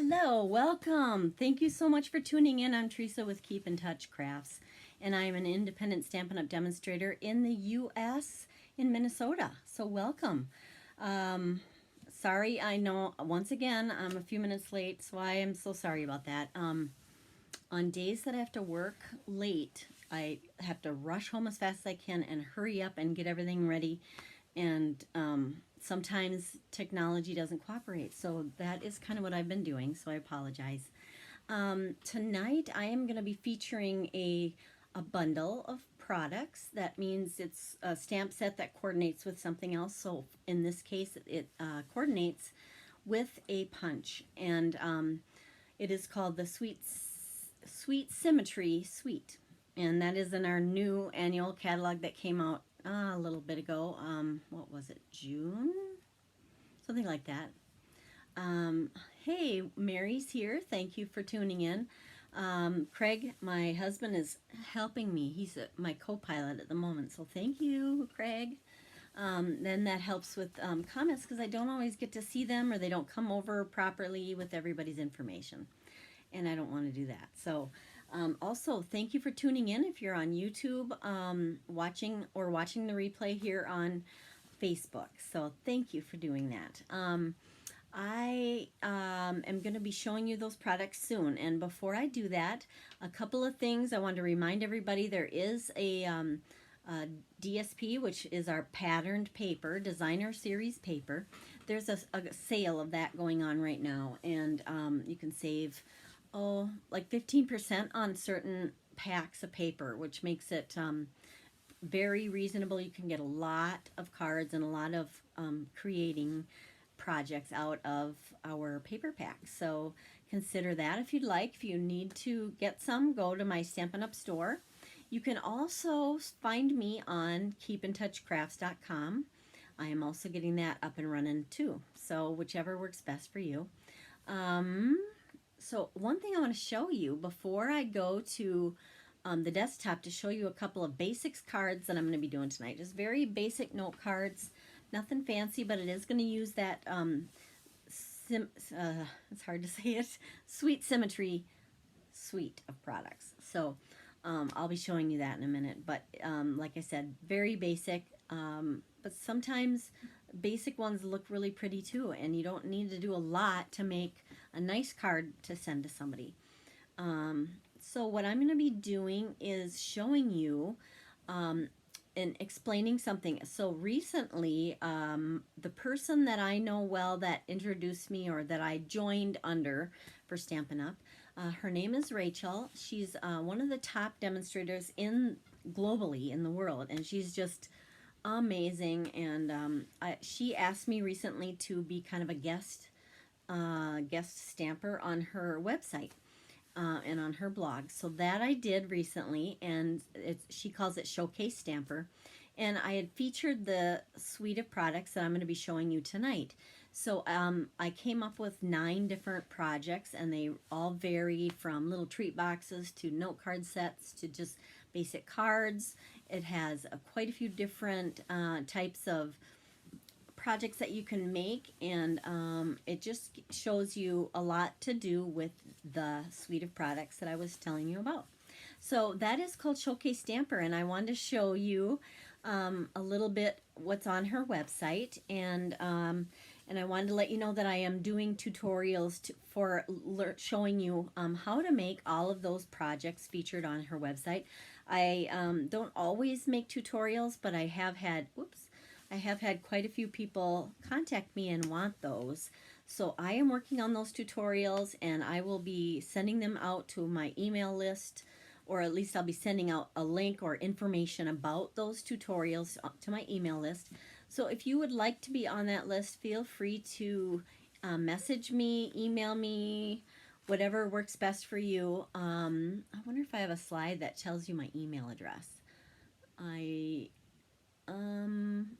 Hello, welcome. Thank you so much for tuning in. I'm Teresa with Keep in Touch Crafts, and I'm an independent Stampin' Up! Demonstrator in the U.S. in Minnesota. So welcome. Um, Sorry, I know once again I'm a few minutes late, so I am so sorry about that. On days that I have to work late, I have to rush home as fast as I can and hurry up and get everything ready. And sometimes technology doesn't cooperate. So that is kind of what I've been doing. So I apologize. Tonight I am going to be featuring a bundle of products. That means it's a stamp set that coordinates with something else. So in this case, it coordinates with a punch. And it is called the Sweet Symmetry Suite, and that is in our new annual catalog that came out a little bit ago. What was it, June? Something like that. Hey, Mary's here. Thank you for tuning in. Craig, my husband, is helping me. He's my co-pilot at the moment, so thank you, Craig. Then that helps with comments because I don't always get to see them or they don't come over properly with everybody's information. And I don't want to do that. So also, thank you for tuning in if you're on YouTube watching the replay here on Facebook. So thank you for doing that. I am going to be showing you those products soon. And before I do that, a couple of things I want to remind everybody. There is a DSP, which is our patterned paper, designer series paper. There's a sale of that going on right now. And you can save like 15% on certain packs of paper, which makes it very reasonable. You can get a lot of cards and a lot of creating projects out of our paper packs. So consider that if you'd like. If you need to get some, go to my Stampin' Up! Store. You can also find me on keepintouchcrafts.com. I am also getting that up and running too. So whichever works best for you. So one thing I want to show you before I go to the desktop to show you a couple of basics cards that I'm going to be doing tonight. Just very basic note cards, nothing fancy, but it is going to use that, it's hard to say it, Sweet Symmetry suite of products. So I'll be showing you that in a minute. But like I said, very basic, but sometimes basic ones look really pretty too, and you don't need to do a lot to make a nice card to send to somebody. So what I'm going to be doing is showing you and explaining something. So recently, the person that I know well that introduced me or that I joined under for Stampin' Up, her name is Rachel. She's one of the top demonstrators globally in the world, and she's just amazing. And she asked me recently to be kind of a guest stamper on her website and on her blog. So that I did recently, and she calls it Showcase Stamper. And I had featured the suite of products that I'm going to be showing you tonight. So I came up with 9 different projects, and they all vary from little treat boxes to note card sets to just basic cards. It has quite a few different types of projects that you can make, and it just shows you a lot to do with the suite of products that I was telling you about. So that is called Showcase Stamper, and I wanted to show you a little bit what's on her website, and I wanted to let you know that I am doing tutorials for showing you how to make all of those projects featured on her website. I don't always make tutorials, but I have had, quite a few people contact me and want those. So I am working on those tutorials, and I will be sending them out to my email list, or at least I'll be sending out a link or information about those tutorials to my email list. So if you would like to be on that list, feel free to message me, email me, whatever works best for you. I wonder if I have a slide that tells you my email address.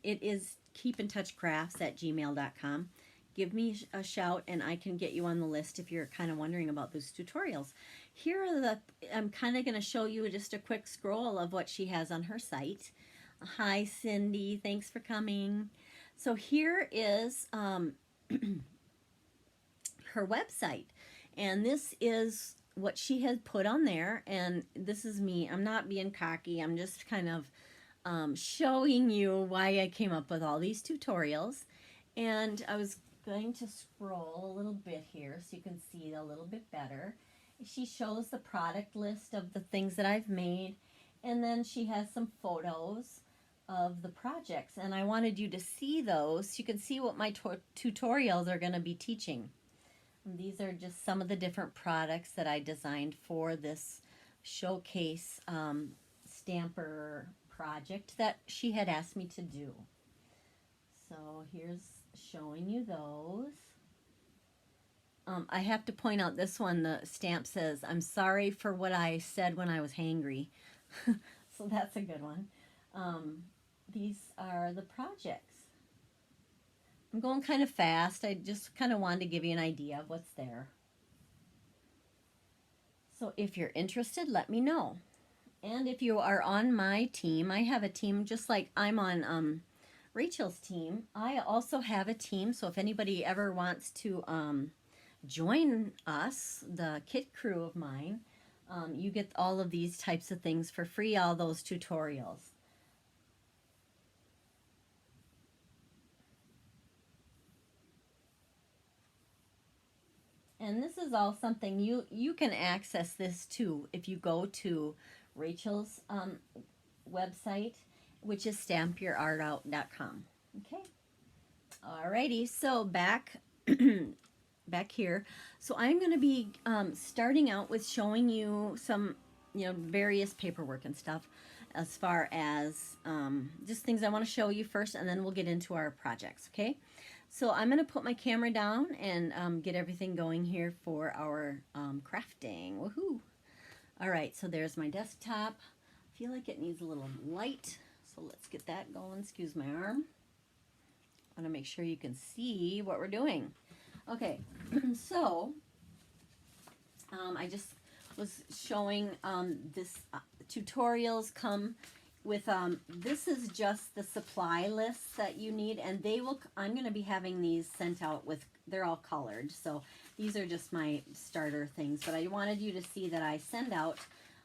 It is keepintouchcrafts@gmail.com. Give me a shout and I can get you on the list if you're kind of wondering about those tutorials. Here are I'm kind of going to show you just a quick scroll of what she has on her site. Hi, Cindy. Thanks for coming. So here is her website. And this is what she had put on there. And this is me. I'm not being cocky. I'm just kind of showing you why I came up with all these tutorials. And I was going to scroll a little bit here so you can see a little bit better. She shows the product list of the things that I've made, and then she has some photos of the projects, and I wanted you to see those so you can see what my tutorials are going to be teaching. And these are just some of the different products that I designed for this showcase stamper project that she had asked me to do. So here's showing you those. I have to point out this one, the stamp says, "I'm sorry for what I said when I was hangry." So that's a good one. These are the projects. I'm going kind of fast. I just kind of wanted to give you an idea of what's there. So if you're interested, let me know. And if you are on my team, I have a team just like I'm on Rachel's team. I also have a team, so if anybody ever wants to join us, the kit crew of mine, you get all of these types of things for free, all those tutorials. And this is all something you can access this too if you go to Rachel's website, which is stampyourartout.com. Okay. Alrighty, so back here. So I'm going to be starting out with showing you some, various paperwork and stuff as far as just things I want to show you first, and then we'll get into our projects, okay? So I'm going to put my camera down and get everything going here for our crafting. Woohoo! All right, so there's my desktop. I feel like it needs a little light, so let's get that going. Excuse my arm. I want to make sure you can see what we're doing. Okay, so I just was showing this tutorials come with this is just the supply list that you need, and I'm going to be having these sent out with, they're all colored, so these are just my starter things, but I wanted you to see that I send out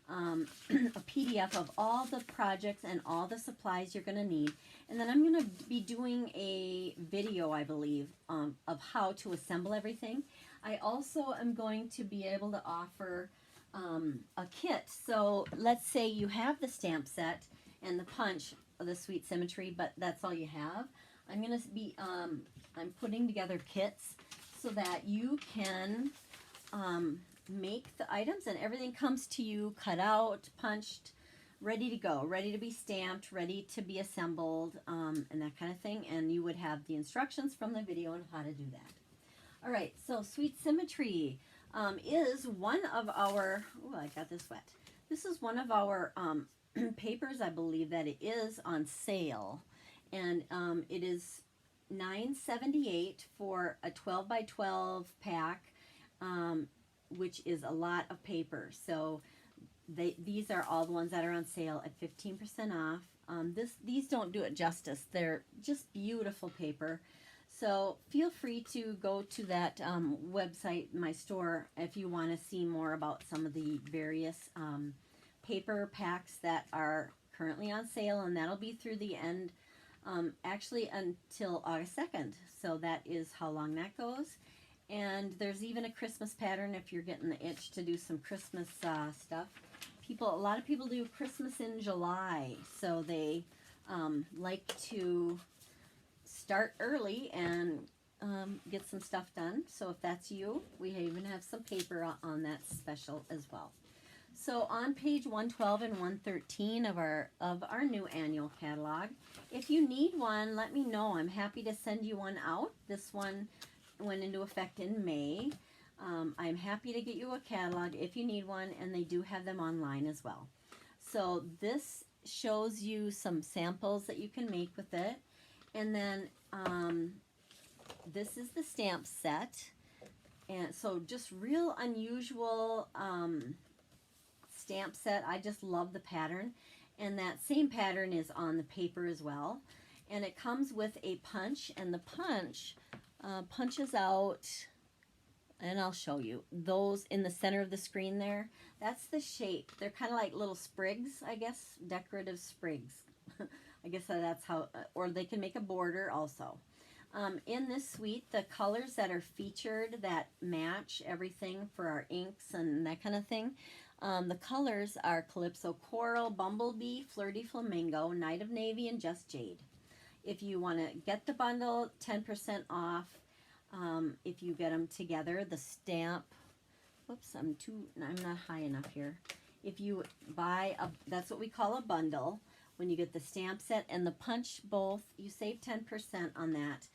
a PDF of all the projects and all the supplies you're going to need. And then I'm going to be doing a video, I believe, of how to assemble everything. I also am going to be able to offer a kit. So let's say you have the stamp set and the punch of the Sweet Symmetry, but that's all you have. I'm going to be, I'm putting together kits so that you can make the items and everything comes to you cut out, punched, ready to go, ready to be stamped, ready to be assembled, and that kind of thing. And you would have the instructions from the video on how to do that. All right, so Sweet Symmetry is one of our, oh, I got this wet. This is one of our papers, I believe that it is on sale. And it is $9.78 for a 12 by 12 pack, which is a lot of paper. So these are all the ones that are on sale at 15% off. These don't do it justice. They're just beautiful paper. So feel free to go to that website, my store, if you want to see more about some of the various paper packs that are currently on sale, and that'll be through the end, actually until August 2nd. So that is how long that goes. And there's even a Christmas pattern if you're getting the itch to do some Christmas stuff. A lot of people do Christmas in July, so they like to start early and get some stuff done. So if that's you, we even have some paper on that special as well. So on page 112 and 113 of our new annual catalog, if you need one, let me know. I'm happy to send you one out. This one went into effect in May. I'm happy to get you a catalog if you need one, and they do have them online as well. So this shows you some samples that you can make with it. And then this is the stamp set. And so just real unusual stamp set. I just love the pattern. And that same pattern is on the paper as well. And it comes with a punch, and the punch punches out, and I'll show you. Those in the center of the screen there, that's the shape. They're kind of like little sprigs, I guess, decorative sprigs. I guess that's how, or they can make a border also. In this suite, the colors that are featured that match everything for our inks and that kind of thing, the colors are Calypso Coral, Bumblebee, Flirty Flamingo, Night of Navy, and Just Jade. If you want to get the bundle, 10% off. If you get them together, the stamp, whoops, I'm not high enough here. If you buy that's what we call a bundle. When you get the stamp set and the punch both, you save 10% on that.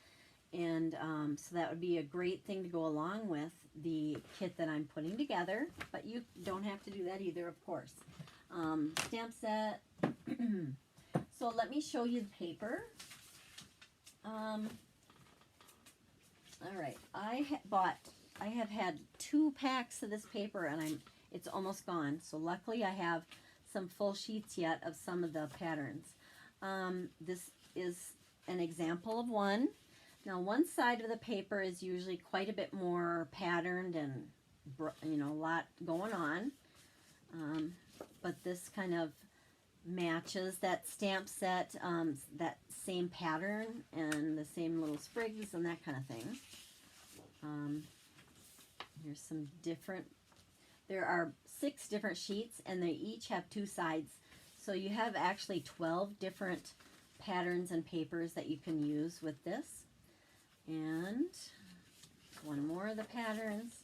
And so that would be a great thing to go along with the kit that I'm putting together. But you don't have to do that either, of course. Stamp set. So let me show you the paper. All right, I have had 2 packs of this paper, and it's almost gone. So luckily I have some full sheets yet of some of the patterns. This is an example of one. Now, one side of the paper is usually quite a bit more patterned and, you know, a lot going on. But this kind of matches that stamp set, that same pattern and the same little sprigs and that kind of thing. Here's some different, there are 6 different sheets and they each have 2 sides. So you have actually 12 different patterns and papers that you can use with this. And one more of the patterns.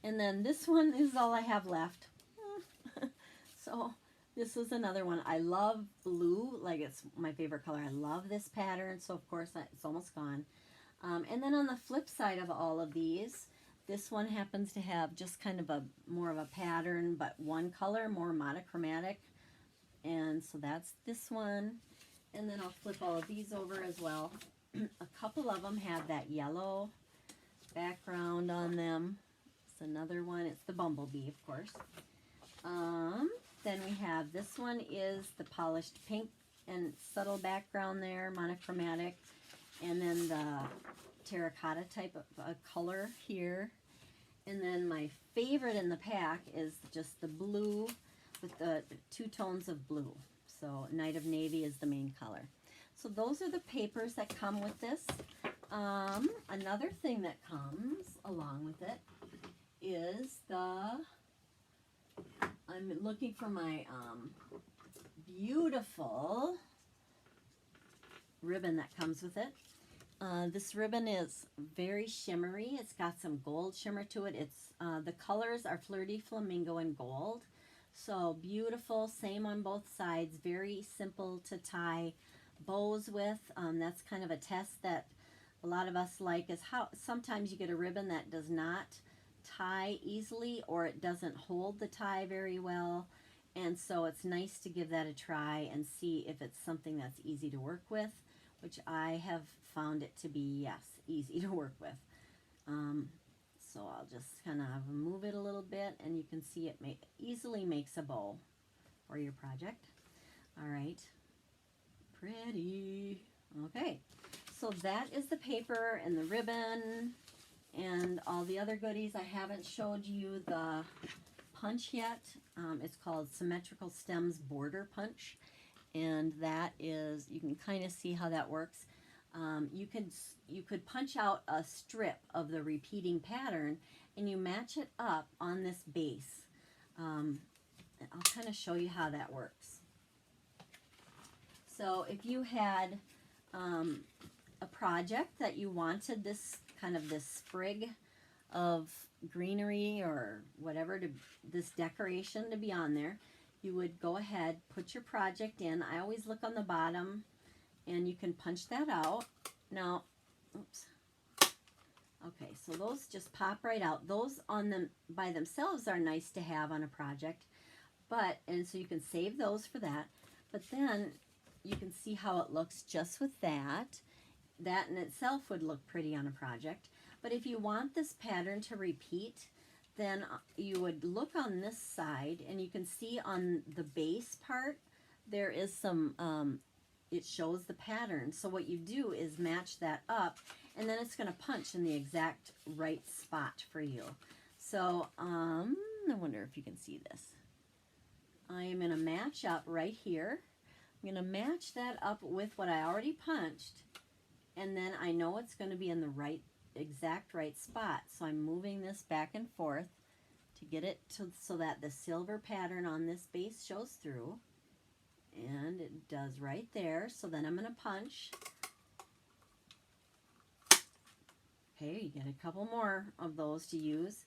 And then this one is all I have left. So this is another one. I love blue, like it's my favorite color. I love this pattern, so of course it's almost gone. And then on the flip side of all of these, this one happens to have just kind of more of a pattern, but one color, more monochromatic. And so that's this one. And then I'll flip all of these over as well. A couple of them have that yellow background on them. It's another one. It's the Bumblebee, of course. Then we have this one is the polished pink and subtle background there, monochromatic. And then the terracotta type of color here. And then my favorite in the pack is just the blue with the 2 tones of blue. So Night of Navy is the main color. So those are the papers that come with this. Another thing that comes along with it is I'm looking for my beautiful ribbon that comes with it. This ribbon is very shimmery. It's got some gold shimmer to it. The colors are Flirty Flamingo and Gold. So beautiful, same on both sides. Very simple to tie bows with. That's kind of a test that a lot of us like, is how sometimes you get a ribbon that does not tie easily, or it doesn't hold the tie very well. And so it's nice to give that a try and see if it's something that's easy to work with, which I have found it to be, yes, easy to work with. So I'll just kind of move it a little bit, and you can see it easily makes a bow for your project. All right, pretty. Okay, so that is the paper and the ribbon and all the other goodies. I haven't showed you the punch yet. It's called Symmetrical Stems Border Punch, and that is, you can kind of see how that works. You could punch out a strip of the repeating pattern and you match it up on this base. I'll kind of show you how that works. So if you had a project that you wanted this sprig of greenery or whatever, this decoration to be on there, you would go ahead, put your project in. I always look on the bottom, and you can punch that out. Now, oops. Okay, so those just pop right out. Those on them by themselves are nice to have on a project, and so you can save those for that. But then you can see how it looks just with that. That in itself would look pretty on a project. But if you want this pattern to repeat, then you would look on this side, and you can see on the base part there is some, it shows the pattern. So what you do is match that up, and then it's going to punch in the exact right spot for you. So I wonder if you can see this. I am going to match up right here. I'm going to match that up with what I already punched, and then I know it's going to be in the exact right spot. So I'm moving this back and forth to get it so that the silver pattern on this base shows through, and it does right there. So then I'm going to punch. Okay, you get a couple more of those to use,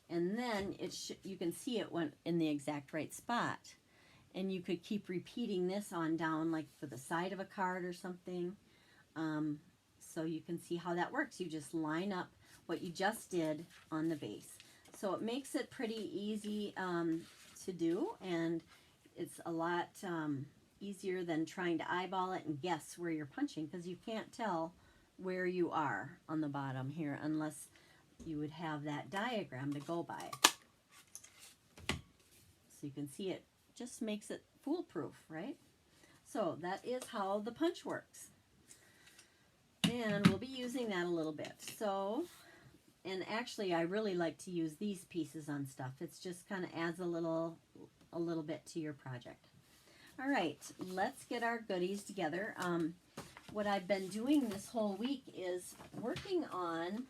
and then you can see it went in the exact right spot. And you could keep repeating this on down, like for the side of a card or something. So you can see how that works. You just line up what you just did on the base. So it makes it pretty easy to do, and it's a lot easier than trying to eyeball it and guess where you're punching, because you can't tell where you are on the bottom here unless you would have that diagram to go by. So you can see it just makes it foolproof, right? So that is how the punch works. And we'll be using that a little bit. So, and actually I really like to use these pieces on stuff. It's just kind of adds a little bit to your project. All right, let's get our goodies together. What I've been doing this whole week is working on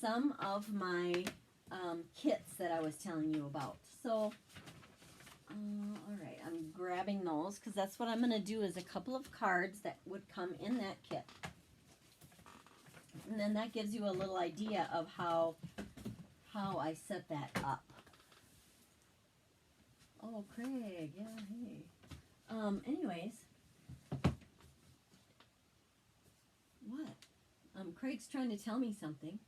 some of my kits that I was telling you about. So, all right, I'm grabbing those because that's what I'm going to do, is a couple of cards that would come in that kit. And then that gives you a little idea of how I set that up. Oh, Craig, yeah, hey. Anyways, what? Craig's trying to tell me something.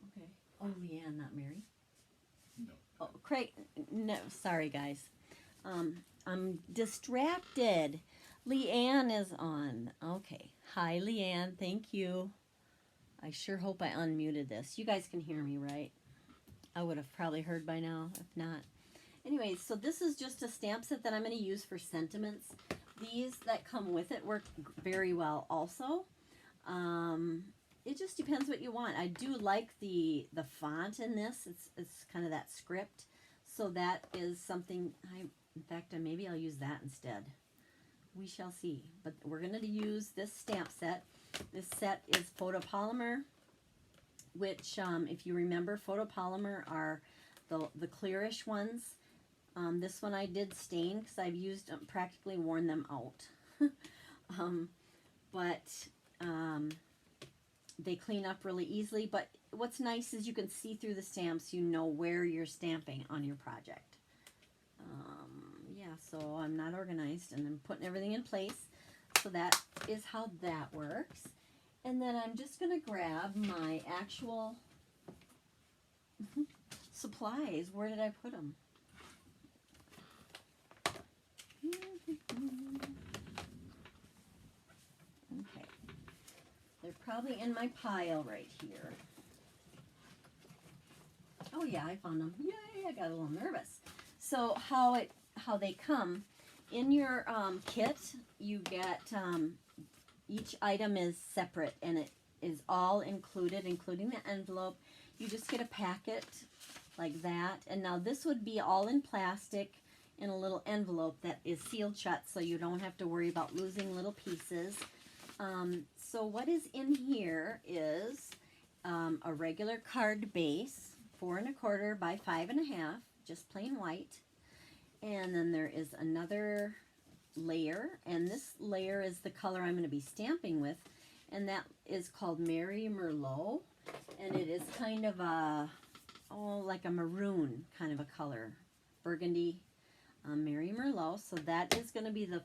Okay. Oh, Leanne, not Mary. No. Oh, Craig, no, sorry guys. I'm distracted. Leanne is on. Okay. Hi, Leanne. Thank you. I sure hope I unmuted this. You guys can hear me, right? I would have probably heard by now, if not. Anyways, so this is just a stamp set that I'm going to use for sentiments. These that come with it work very well also. It just depends what you want. I do like the font in this. It's kind of that script. So that is something in fact, maybe I'll use that instead. We shall see. But we're going to use this stamp set. This set is photopolymer, which if you remember, photopolymer are the clearish ones. This one I did stain because I've used practically worn them out. They clean up really easily. But what's nice is you can see through the stamps. You know where you're stamping on your project. Yeah, so I'm not organized, and I'm putting everything in place. So that is how that works. And then I'm just going to grab my actual supplies. Where did I put them? Okay. They're probably in my pile right here. Oh yeah, I found them. Yay, I got a little nervous. So how they come in your kit, you get each item is separate, and it is all included, including the envelope. You just get a packet like that, and now this would be all in plastic in a little envelope that is sealed shut, so you don't have to worry about losing little pieces. So what is in here is a regular card base, 4 1/4 by 5 1/2, just plain white. And then there is another layer, and this layer is the color I'm going to be stamping with, and that is called Merry Merlot, and it is kind of like a maroon kind of a color, burgundy, Merry Merlot. So that is going to be the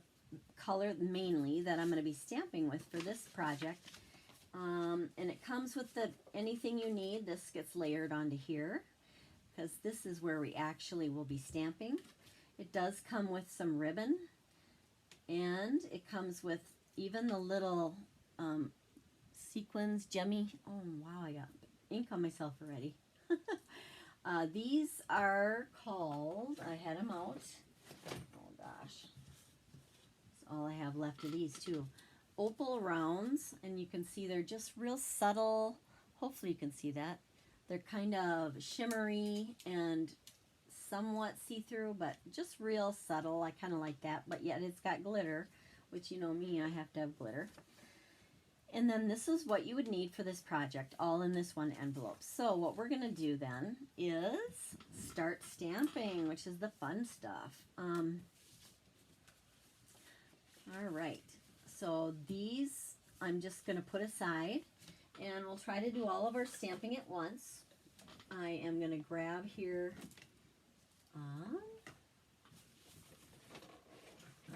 color mainly that I'm going to be stamping with for this project. And it comes with anything you need. This gets layered onto here because this is where we actually will be stamping. It does come with some ribbon, and it comes with even the little sequins, gemmy. Oh wow, I got ink on myself already. These are called, I had them out. Oh gosh. all I have left of these too. Opal rounds, and you can see they're just real subtle. Hopefully you can see that. They're kind of shimmery and somewhat see-through, but just real subtle. I kind of like that, but yet it's got glitter, which you know me, I have to have glitter. And then this is what you would need for this project, all in this one envelope. So what we're going to do then is start stamping, which is the fun stuff. All right, so these I'm just going to put aside, and we'll try to do all of our stamping at once. I am going to grab here.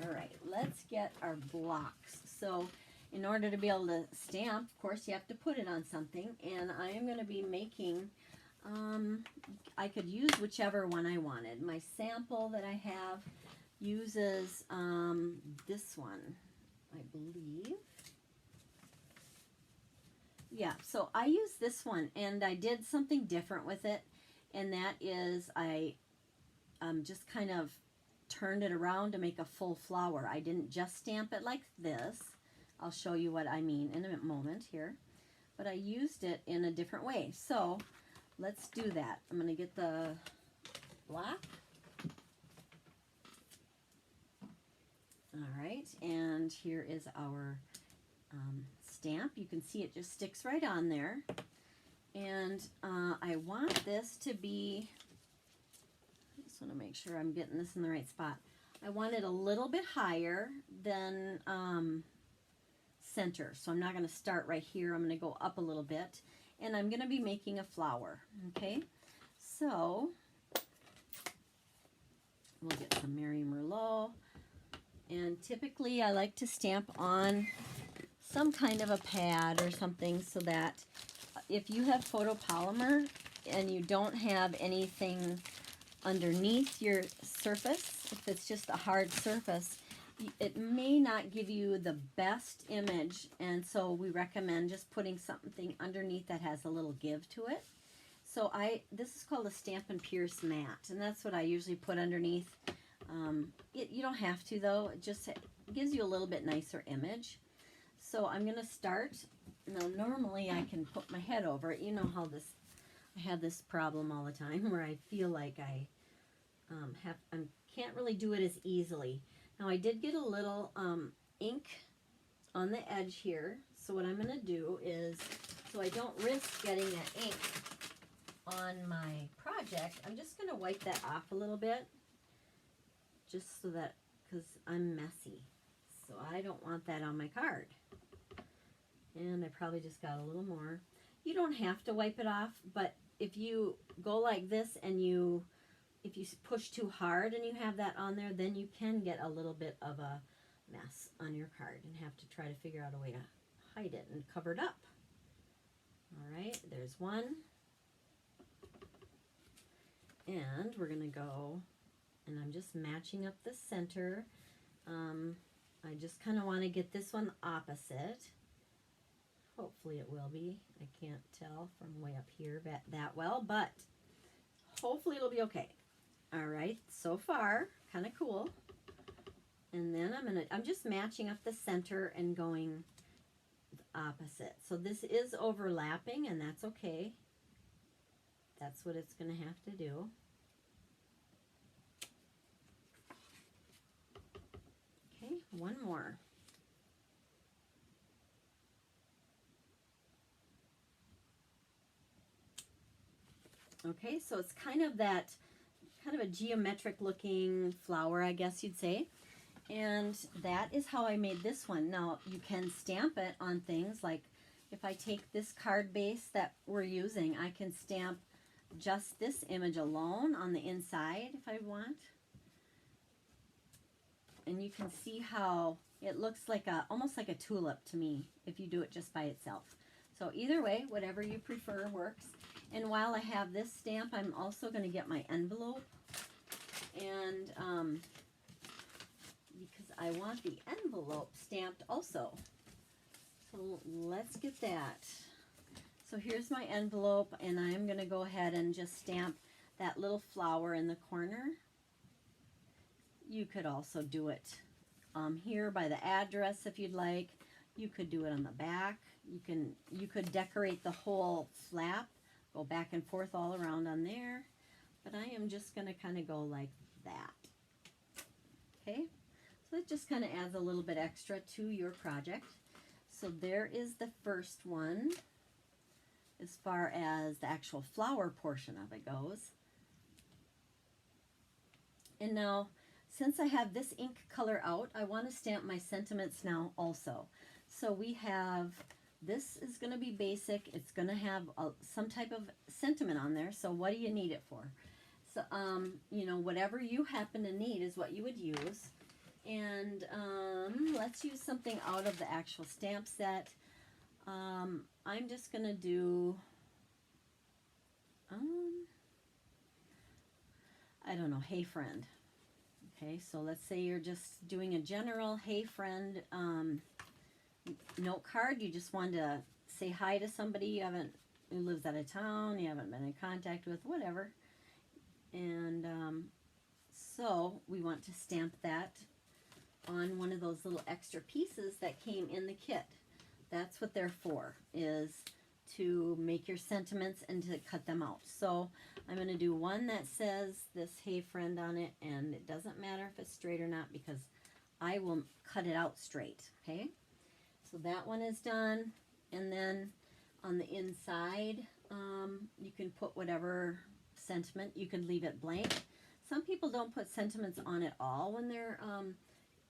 All right, let's get our blocks. So in order to be able to stamp, of course, you have to put it on something, and I am going to be making, I could use whichever one I wanted. My sample that I have uses this one, I believe. Yeah, so I use this one, and I did something different with it, and that is I just kind of turned it around to make a full flower. I didn't just stamp it like this. I'll show you what I mean in a moment here, but I used it in a different way. So let's do that. I'm going to get the block. All right, and here is our stamp. You can see it just sticks right on there. And I want this to be, I just want to make sure I'm getting this in the right spot. I want it a little bit higher than center. So I'm not going to start right here. I'm going to go up a little bit. And I'm going to be making a flower. Okay, so we'll get some Mary Merlot. And typically I like to stamp on some kind of a pad or something so that if you have photopolymer and you don't have anything underneath your surface, if it's just a hard surface, it may not give you the best image, and so we recommend just putting something underneath that has a little give to it. So this is called a Stamp and Pierce mat, and that's what I usually put underneath. You don't have to though, it just gives you a little bit nicer image. So I'm going to start. Now normally I can put my head over it. You know how I have this problem all the time where I feel like I can't really do it as easily. Now I did get a little ink on the edge here. So what I'm going to do is, so I don't risk getting that ink on my project, I'm just going to wipe that off a little bit. Just so that, because I'm messy. So I don't want that on my card. And I probably just got a little more. You don't have to wipe it off, but if you go like this and if you push too hard and you have that on there, then you can get a little bit of a mess on your card and have to try to figure out a way to hide it and cover it up. All right, there's one. And we're going to go, and I'm just matching up the center. I just kind of want to get this one opposite. Hopefully it will be. I can't tell from way up here that well, but hopefully it'll be okay. All right, so far, kind of cool. And then I'm just matching up the center and going the opposite. So this is overlapping, and that's okay. That's what it's going to have to do. Okay, one more. Okay, so it's kind of a geometric looking flower, I guess you'd say. And that is how I made this one. Now, you can stamp it on things like, if I take this card base that we're using, I can stamp just this image alone on the inside if I want. And you can see how it looks like almost like a tulip to me if you do it just by itself. So either way, whatever you prefer works. And while I have this stamp, I'm also going to get my envelope. And because I want the envelope stamped also. So let's get that. So here's my envelope, and I'm going to go ahead and just stamp that little flower in the corner. You could also do it here by the address if you'd like. You could do it on the back. You could decorate the whole flap, go back and forth all around on there. But I am just going to kind of go like that. Okay, so it just kind of adds a little bit extra to your project. So there is the first one as far as the actual flower portion of it goes. And now, since I have this ink color out, I want to stamp my sentiments now also. So we have, this is going to be basic. It's going to have some type of sentiment on there. So what do you need it for? So, you know, whatever you happen to need is what you would use. And let's use something out of the actual stamp set. I'm just going to do, I don't know, hey friend. Okay, so let's say you're just doing a general hey friend note card. You just want to say hi to somebody who lives out of town, you haven't been in contact with, whatever. And so we want to stamp that on one of those little extra pieces that came in the kit. That's what they're for, is to make your sentiments and to cut them out. So I'm going to do one that says this hey friend on it, and it doesn't matter if it's straight or not because I will cut it out straight. Okay, so that one is done. And then on the inside, you can put whatever sentiment. You can leave it blank. Some people don't put sentiments on at all when they're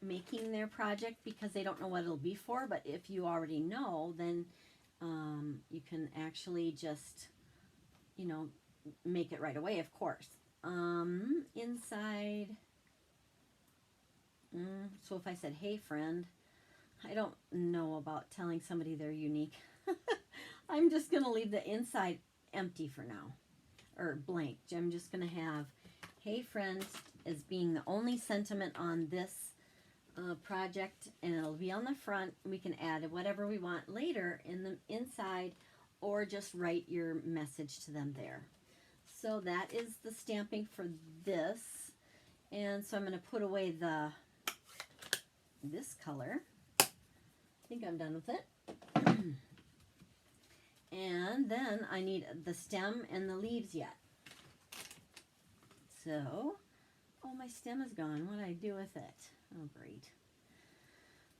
making their project because they don't know what it'll be for. But if you already know, then you can actually just, you know, make it right away, of course. Inside, so if I said, hey friend, I don't know about telling somebody they're unique. I'm just going to leave the inside empty for now, or blank. I'm just going to have hey friend as being the only sentiment on this project, and it'll be on the front. We can add whatever we want later in the inside, or just write your message to them there. So that is the stamping for this. And so I'm going to put away this color. I think I'm done with it. And then I need the stem and the leaves yet. So, oh, my stem is gone. What did I do with it? Oh, great.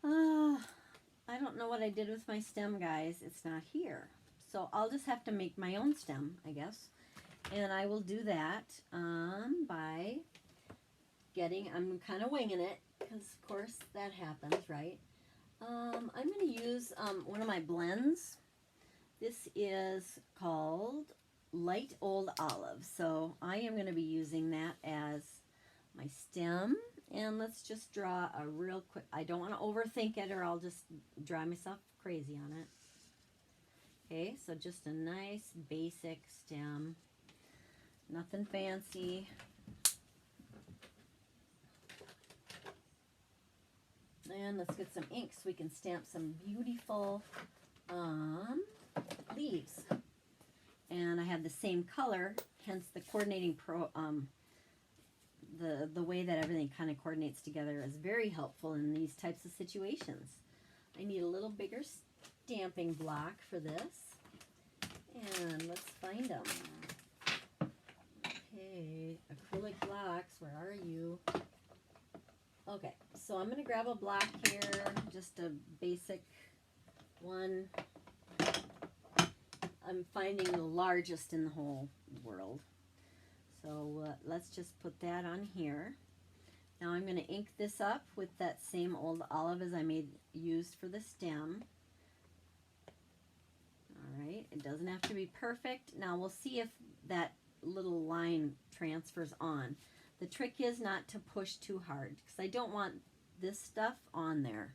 I don't know what I did with my stem, guys. It's not here. So I'll just have to make my own stem, I guess. And I will do that by I'm kind of winging it, because of course that happens, right? I'm going to use one of my blends. This is called Light Old Olive. So I am going to be using that as my stem. And let's just draw a real quick, I don't want to overthink it or I'll just draw myself crazy on it. Okay, so just a nice basic stem. Nothing fancy. And let's get some ink so we can stamp some beautiful leaves. And I have the same color, hence the coordinating the way that everything kind of coordinates together is very helpful in these types of situations. I need a little bigger stamping block for this. And let's find them. Okay, acrylic blocks, where are you? Okay, so I'm going to grab a block here, just a basic one. I'm finding the largest in the whole world. So let's just put that on here. Now I'm going to ink this up with that same old olive as I used for the stem. Alright, it doesn't have to be perfect. Now we'll see if that little line transfers on. The trick is not to push too hard, because I don't want this stuff on there.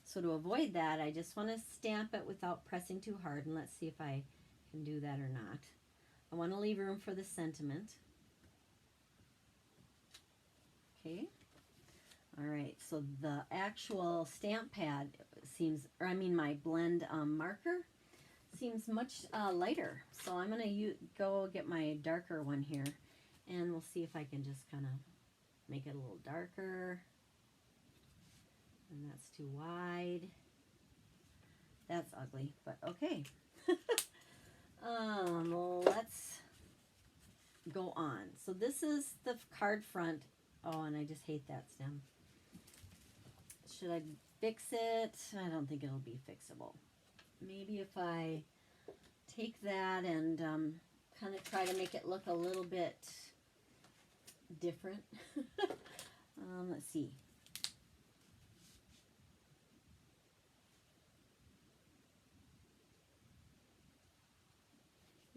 So to avoid that, I just want to stamp it without pressing too hard, and let's see if I can do that or not. I want to leave room for the sentiment. Okay. Alright, so the actual stamp pad seems, or I mean my blend marker seems much lighter. So I'm going to go get my darker one here, and we'll see if I can just kind of make it a little darker. And that's too wide. That's ugly, but okay. Let's go on. So this is the card front. Oh, and I just hate that stem. Should I fix it? I don't think it'll be fixable. Maybe if I take that and kind of try to make it look a little bit different. Let's see.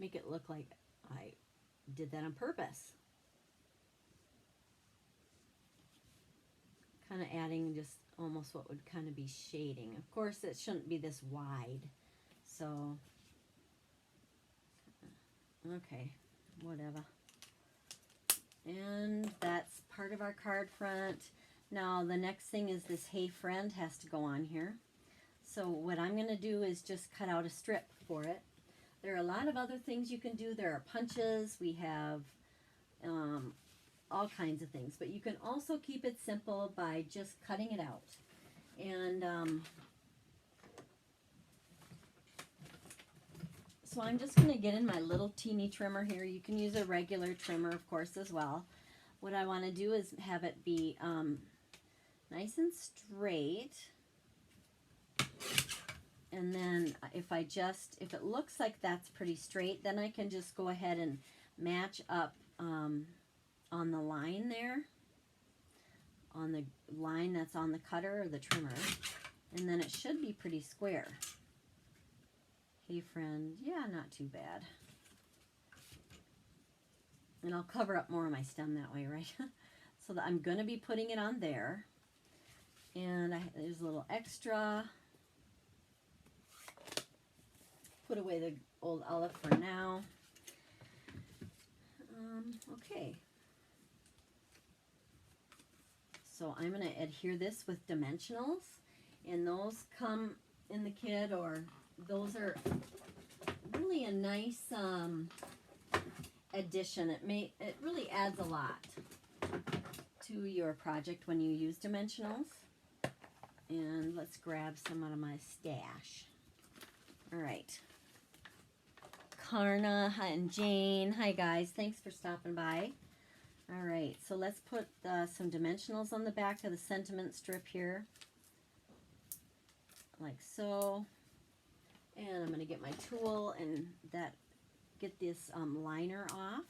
Make it look like I did that on purpose. Kind of adding just almost what would kind of be shading. Of course, it shouldn't be this wide. So, okay, whatever. And that's part of our card front. Now, the next thing is this Hey Friend has to go on here. So what I'm going to do is just cut out a strip for it. There are a lot of other things you can do. There are punches. We have all kinds of things. But you can also keep it simple by just cutting it out. And so I'm just going to get in my little teeny trimmer here. You can use a regular trimmer, of course, as well. What I want to do is have it be nice and straight. And then if it looks like that's pretty straight, then I can just go ahead and match up on the line there, on the line that's on the cutter or the trimmer. And then it should be pretty square. Hey Friend, yeah, not too bad. And I'll cover up more of my stem that way, right? So that I'm going to be putting it on there. And there's a little extra. Put away the old olive for now. Okay. So I'm going to adhere this with dimensionals. And those come in the kit, or those are really a nice addition. It really adds a lot to your project when you use dimensionals. And let's grab some out of my stash. All right. Karna and Jane. Hi guys, thanks for stopping by. All right, so let's put some dimensionals on the back of the sentiment strip here. Like so. And I'm going to get my tool and get this liner off.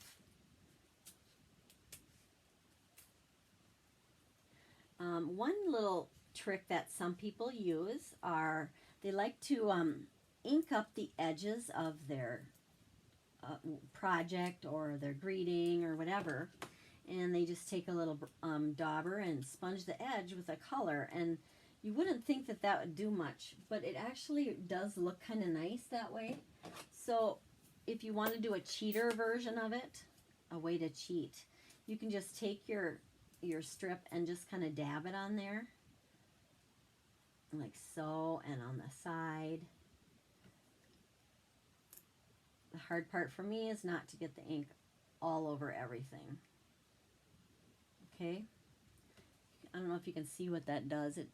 One little trick that some people use are they like to ink up the edges of their project or their greeting or whatever, and they just take a little dauber and sponge the edge with a color, and you wouldn't think that that would do much, but it actually does look kind of nice that way. So if you want to do a cheater version of it, a way to cheat, you can just take your strip and just kind of dab it on there like so, and on the side. The hard part for me is not to get the ink all over everything. Okay, I don't know if you can see what that does. It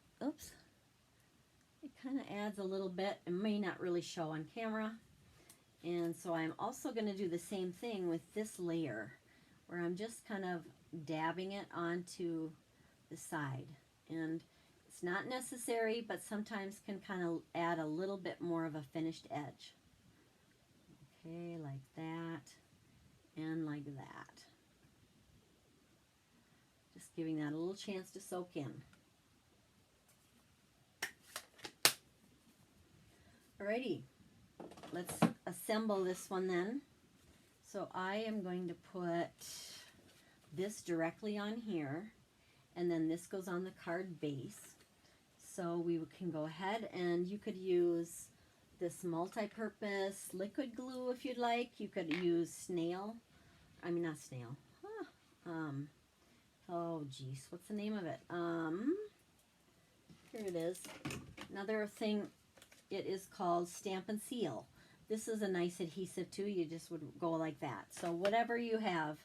kind of adds a little bit. It may not really show on camera. And so I'm also going to do the same thing with this layer, where I'm just kind of dabbing it onto the side. And it's not necessary, but sometimes can kind of add a little bit more of a finished edge. Okay, like that, and like that. Just giving that a little chance to soak in. Alrighty, let's assemble this one then. So I am going to put this directly on here, and then this goes on the card base. So we can go ahead, and you could use this multi-purpose liquid glue if you'd like. You could use not snail. Oh geez, what's the name of it? Here it is. Another thing, it is called Stamp and Seal. This is a nice adhesive too. You just would go like that. So whatever you have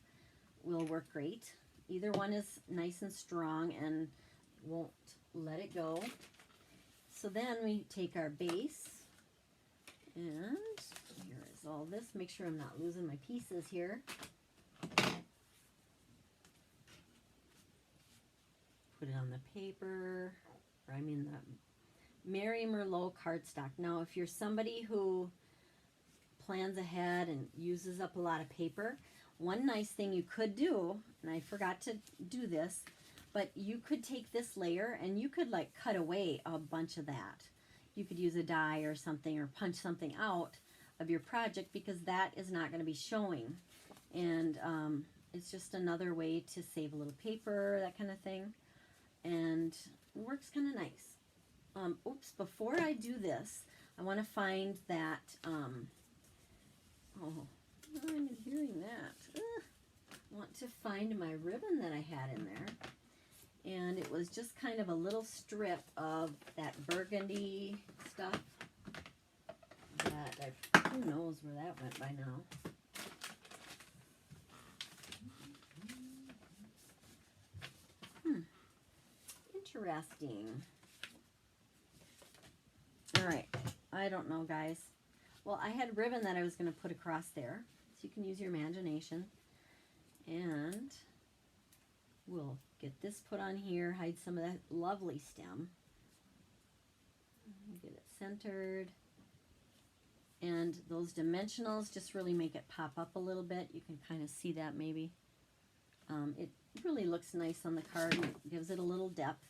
will work great. Either one is nice and strong and won't let it go. So then we take our base, and here is all this. Make sure I'm not losing my pieces here. Put it on the paper, or I mean the Mary Merlot cardstock. Now, if you're somebody who plans ahead and uses up a lot of paper, one nice thing you could do, and I forgot to do this, but you could take this layer and you could like cut away a bunch of that. You could use a die or something, or punch something out of your project, because that is not going to be showing. And it's just another way to save a little paper, that kind of thing. And it works kind of nice. Oops, before I do this, I want to find that, oh, I'm hearing that. I want to find my ribbon that I had in there. And it was just kind of a little strip of that burgundy stuff. That who knows where that went by now. Interesting. All right, I don't know, guys. Well, I had ribbon that I was going to put across there, so you can use your imagination. And we'll get this put on here, hide some of that lovely stem. Get it centered. And those dimensionals just really make it pop up a little bit. You can kind of see that maybe. It really looks nice on the card and it gives it a little depth.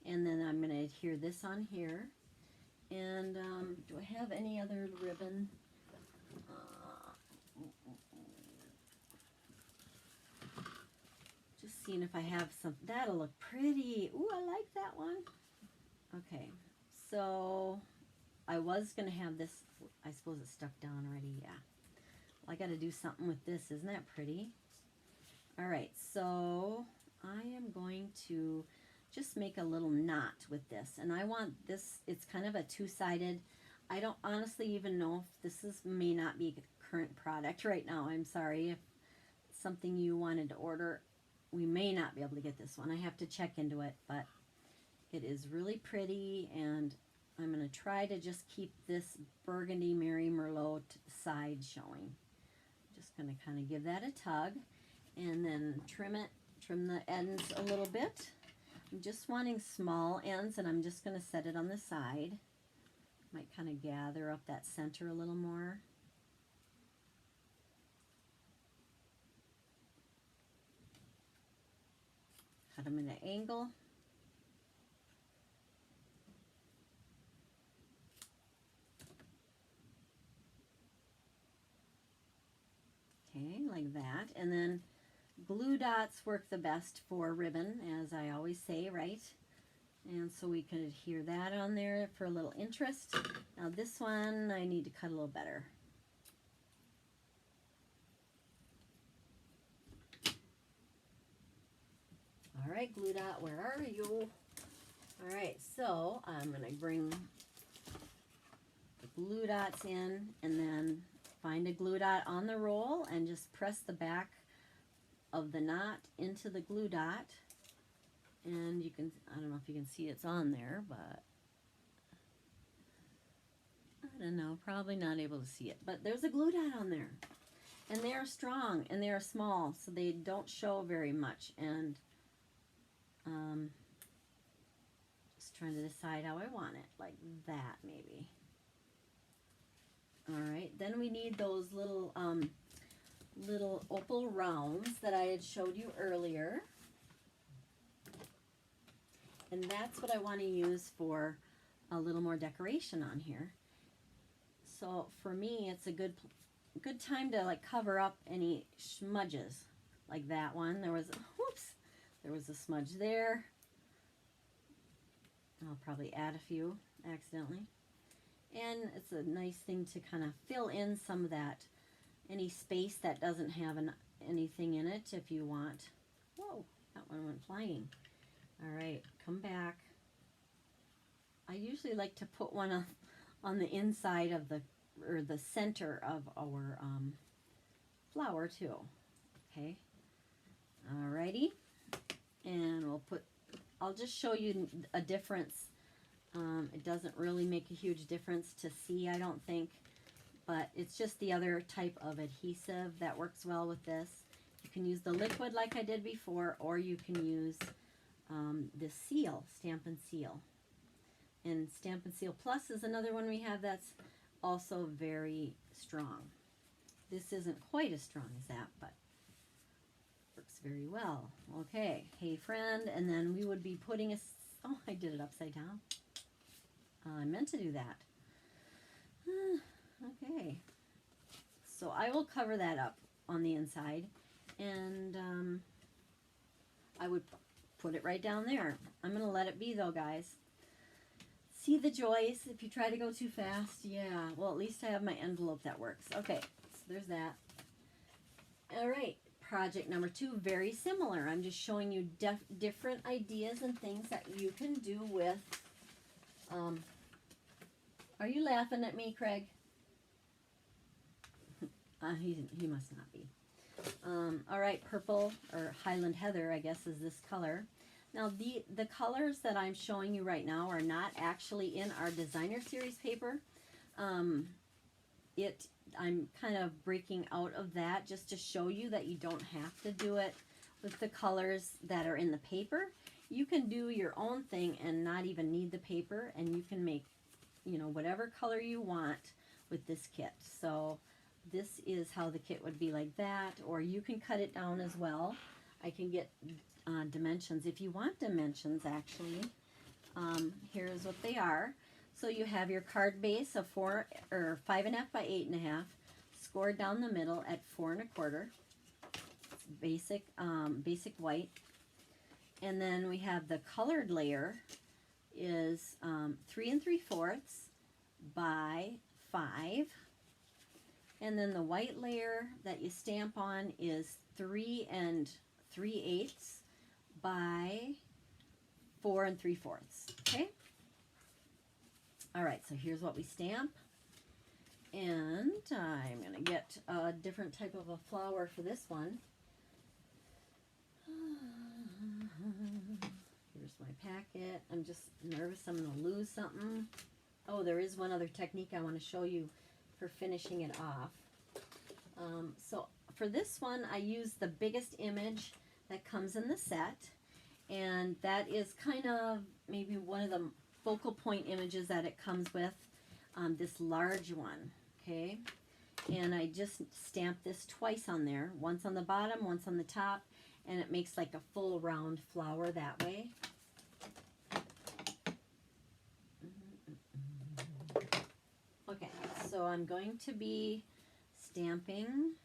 And then I'm going to adhere this on here. And do I have any other ribbon? Just seeing if I have some. That'll look pretty. Ooh, I like that one. Okay, so I was going to have this. I suppose it's stuck down already. Yeah. Well, I got to do something with this. Isn't that pretty? All right, so I am going to just make a little knot with this, and I want this, it's kind of a two-sided. I don't honestly even know if may not be a current product right now. I'm sorry. If it's something you wanted to order, we may not be able to get this one. I have to check into it, but it is really pretty, and I'm going to try to just keep this burgundy Mary Merlot side showing. Just going to kind of give that a tug, and then trim the ends a little bit. I'm just wanting small ends, and I'm just going to set it on the side. Might kind of gather up that center a little more. Cut them at an angle. Okay, like that. And then glue dots work the best for ribbon, as I always say, right? And so we can adhere that on there for a little interest. Now this one I need to cut a little better. All right, glue dot, where are you? All right, so I'm going to bring the glue dots in, and then find a glue dot on the roll and just press the back of the knot into the glue dot. And you can, I don't know if you can see it's on there, but I don't know, probably not able to see it. But there's a glue dot on there. And they are strong and they are small, so they don't show very much. And just trying to decide how I want it, like that maybe. All right, then we need those little little opal rounds that I had showed you earlier. And that's what I want to use for a little more decoration on here. So for me, it's a good time to like cover up any smudges, like that one. There was, whoops, there was a smudge there. I'll probably add a few accidentally. And it's a nice thing to kind of fill in some of that, any space that doesn't have anything in it if you want. Whoa, that one went flying. All right, come back. I usually like to put one on the inside of the center of our flower too. Okay, alrighty, and we'll put I'll just show you a difference. It doesn't really make a huge difference to see, I don't think, but it's just the other type of adhesive that works well with this. You can use the liquid like I did before, or you can use this seal, Stampin' Seal. And Stampin' Seal Plus is another one we have that's also very strong. This isn't quite as strong as that, but works very well. Okay, hey friend, and then we would be putting a, oh, I did it upside down. I meant to do that. Okay, so I will cover that up on the inside, and I would put it right down there. I'm going to let it be though, guys. See the joys if you try to go too fast? Yeah, well, at least I have my envelope that works. Okay, so there's that. All right, project number 2, very similar. I'm just showing you different ideas and things that you can do with, are you laughing at me, Craig? He must not be. All right, purple, or Highland Heather, I guess is this color. Now, the colors that I'm showing you right now are not actually in our designer series paper. I'm kind of breaking out of that just to show you that you don't have to do it with the colors that are in the paper. You can do your own thing and not even need the paper, and you can make, you know, whatever color you want with this kit. So this is how the kit would be like that, or you can cut it down as well. I can get dimensions if you want dimensions, actually. Here's what they are. So you have your card base of 5.5 by 8.5, scored down the middle at 4 1/4. Basic, basic white. And then we have the colored layer is 3 3/4 by 5. And then the white layer that you stamp on is 3 3/8 by 4 3/4. Okay? All right, so here's what we stamp. And I'm going to get a different type of a flower for this one. Here's my packet. I'm just nervous I'm going to lose something. Oh, there is one other technique I want to show you for finishing it off. So for this one, I use the biggest image that comes in the set, and that is kind of maybe one of the focal point images that it comes with, this large one, okay? And I just stamp this twice on there, once on the bottom, once on the top, and it makes like a full round flower that way. Okay, so I'm going to be stamping.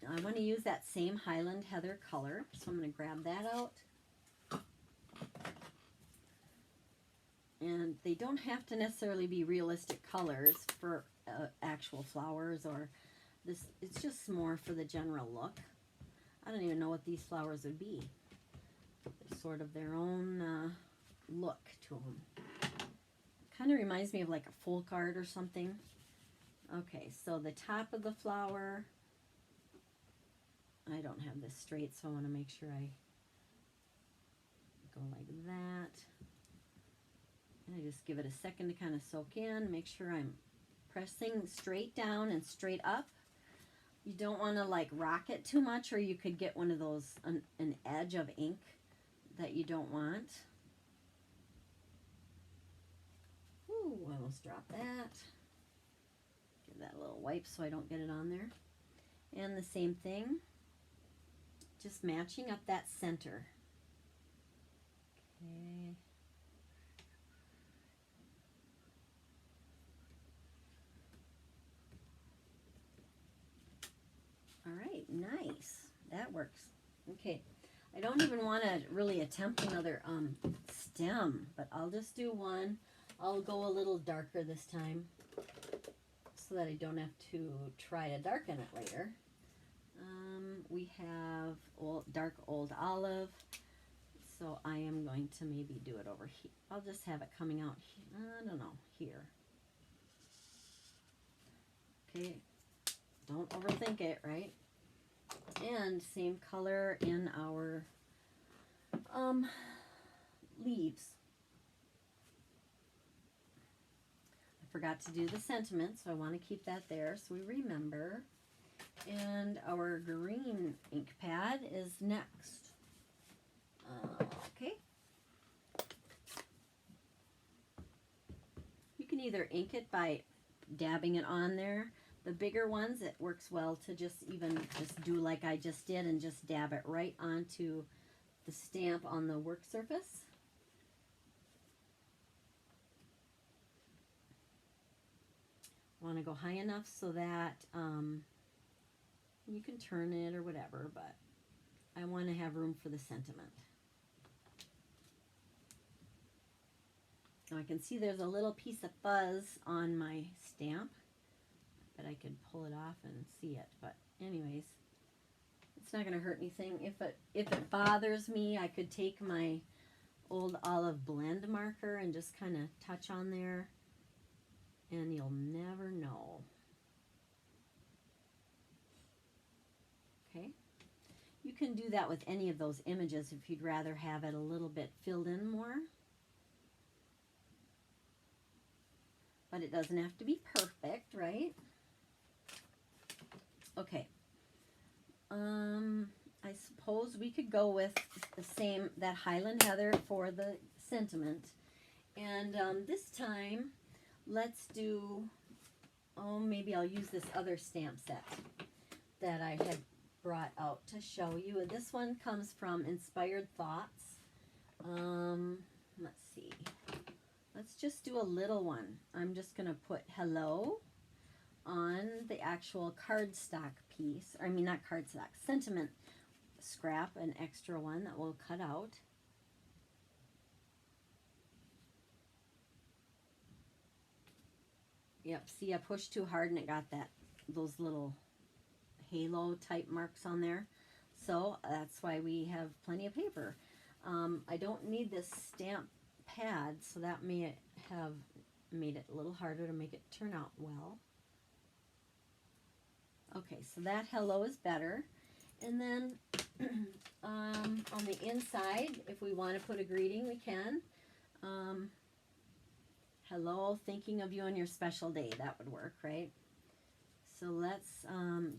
I want to use that same Highland Heather color, so I'm going to grab that out. And they don't have to necessarily be realistic colors for actual flowers, or this. It's just more for the general look. I don't even know what these flowers would be. They're sort of their own look to them. Kind of reminds me of like a folk art or something. Okay, so the top of the flower, I don't have this straight, so I want to make sure I go like that. And I just give it a second to kind of soak in, make sure I'm pressing straight down and straight up. You don't want to like rock it too much, or you could get one of those, an edge of ink that you don't want. Ooh, I almost dropped that. Give that a little wipe so I don't get it on there. And the same thing, just matching up that center. Okay. All right, nice. That works. Okay, I don't even want to really attempt another stem, but I'll just do one. I'll go a little darker this time so that I don't have to try to darken it later. We have dark old olive, so I am going to maybe do it over here. I'll just have it coming out, I don't know, here. Okay, don't overthink it, right? And same color in our leaves. I forgot to do the sentiment, so I want to keep that there so we remember. And our green ink pad is next. Okay. You can either ink it by dabbing it on there. The bigger ones, it works well to just do like I just did and just dab it right onto the stamp on the work surface. Want to go high enough so that you can turn it or whatever, but I want to have room for the sentiment. Now I can see there's a little piece of fuzz on my stamp, but I could pull it off and see it. But anyways, it's not going to hurt anything. If it bothers me, I could take my old olive blend marker and just kind of touch on there, and you'll never know. Okay, you can do that with any of those images if you'd rather have it a little bit filled in more. But it doesn't have to be perfect, right? Okay. I suppose we could go with that Highland Heather for the sentiment. And this time, let's do, maybe I'll use this other stamp set that I had brought out to show you. This one comes from Inspired Thoughts. Let's see. Let's just do a little one. I'm just going to put hello on the actual cardstock piece. I mean, not cardstock, sentiment scrap, an extra one that we'll cut out. Yep, see, I pushed too hard and it got those little halo type marks on there. So that's why we have plenty of paper. I don't need this stamp pad, so that may have made it a little harder to make it turn out well. Okay, so that hello is better. And then on the inside, if we want to put a greeting, we can. Hello, thinking of you on your special day. That would work, right? So let's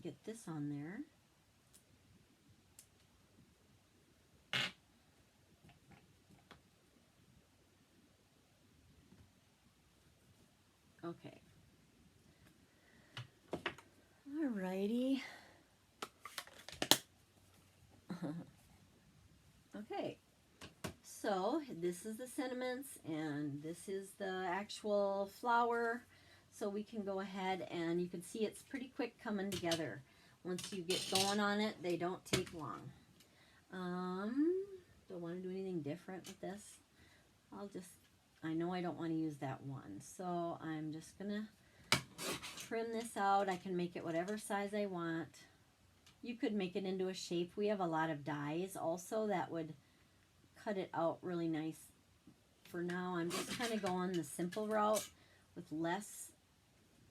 get this on there. Okay. Alrighty. Okay. So this is the sentiments and this is the actual flower. So we can go ahead and you can see it's pretty quick coming together. Once you get going on it, they don't take long. Don't want to do anything different with this. I know I don't want to use that one. So I'm just going to trim this out. I can make it whatever size I want. You could make it into a shape. We have a lot of dies also that would cut it out really nice. For now, I'm just kind of going the simple route with less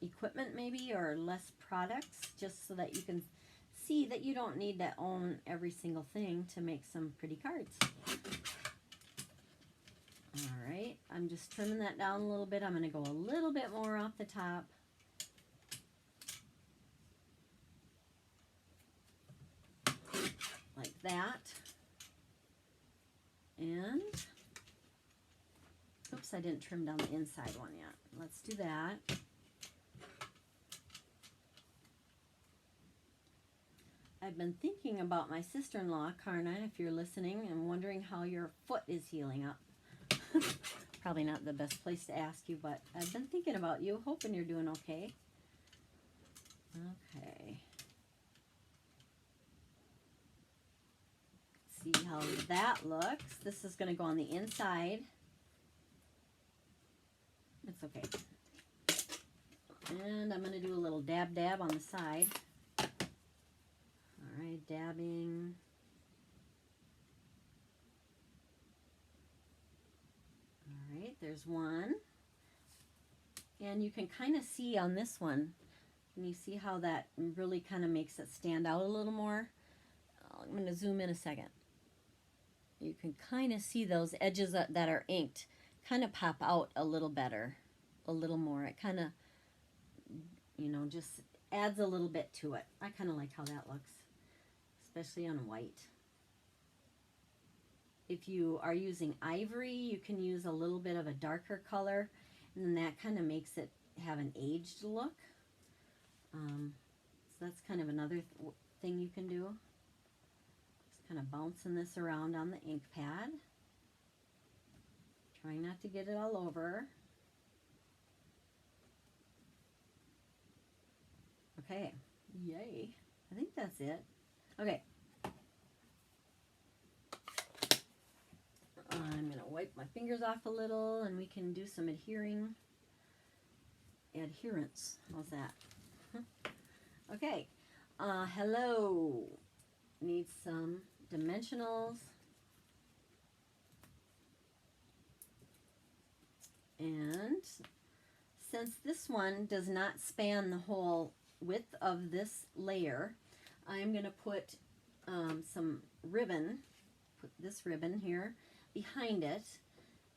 equipment maybe, or less products, just so that you can see that you don't need to own every single thing to make some pretty cards. All right, I'm just trimming that down a little bit. I'm going to go a little bit more off the top. Like that. And, oops, I didn't trim down the inside one yet. Let's do that. I've been thinking about my sister-in-law, Karna, if you're listening, and wondering how your foot is healing up. Probably not the best place to ask you, but I've been thinking about you, hoping you're doing okay. Okay. See how that looks. This is going to go on the inside. It's okay. And I'm going to do a little dab on the side. All right, dabbing. All right, there's one. And you can kind of see on this one, can you see how that really kind of makes it stand out a little more? I'm going to zoom in a second. you can kind of see those edges that are inked kind of pop out a little better, a little more. It kind of, just adds a little bit to it. I kind of like how that looks, especially on white. If you are using ivory, you can use a little bit of a darker color, and then that kind of makes it have an aged look. So that's kind of another thing you can do. Just kind of bouncing this around on the ink pad. Trying not to get it all over. Okay, yay. I think that's it. Okay. I'm going to wipe my fingers off a little and we can do some adherence. How's that? Okay. Hello. Need some dimensionals. And since this one does not span the whole width of this layer, I'm going to put some ribbon, put this ribbon here behind it,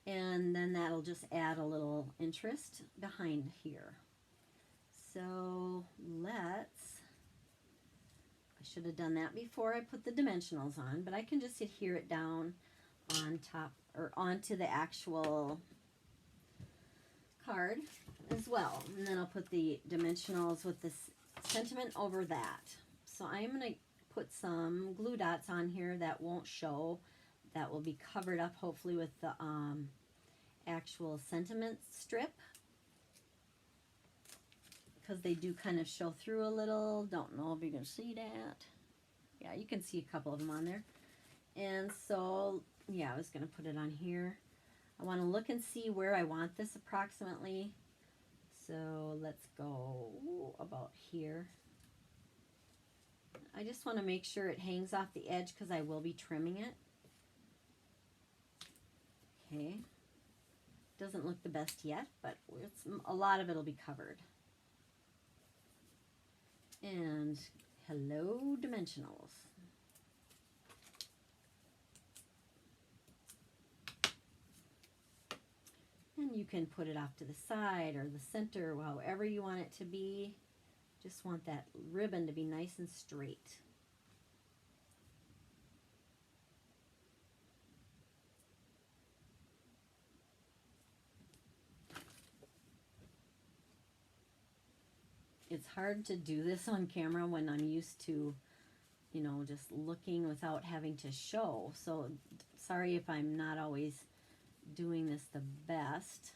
and then that'll just add a little interest behind here. So I should have done that before I put the dimensionals on, but I can just adhere it down on top or onto the actual card as well. And then I'll put the dimensionals with this sentiment over that. So I'm going to put some glue dots on here that won't show. That will be covered up hopefully with the actual sentiment strip, because they do kind of show through a little. Don't know if you can see that. Yeah, you can see a couple of them on there. And so, yeah, I was going to put it on here. I want to look and see where I want this approximately. So let's go about here. I just want to make sure it hangs off the edge because I will be trimming it. Okay. Doesn't look the best yet, but a lot of it will be covered. And hello, dimensionals. And you can put it off to the side or the center, however you want it to be. Just want that ribbon to be nice and straight. It's hard to do this on camera when I'm used to, just looking without having to show. So sorry if I'm not always doing this the best.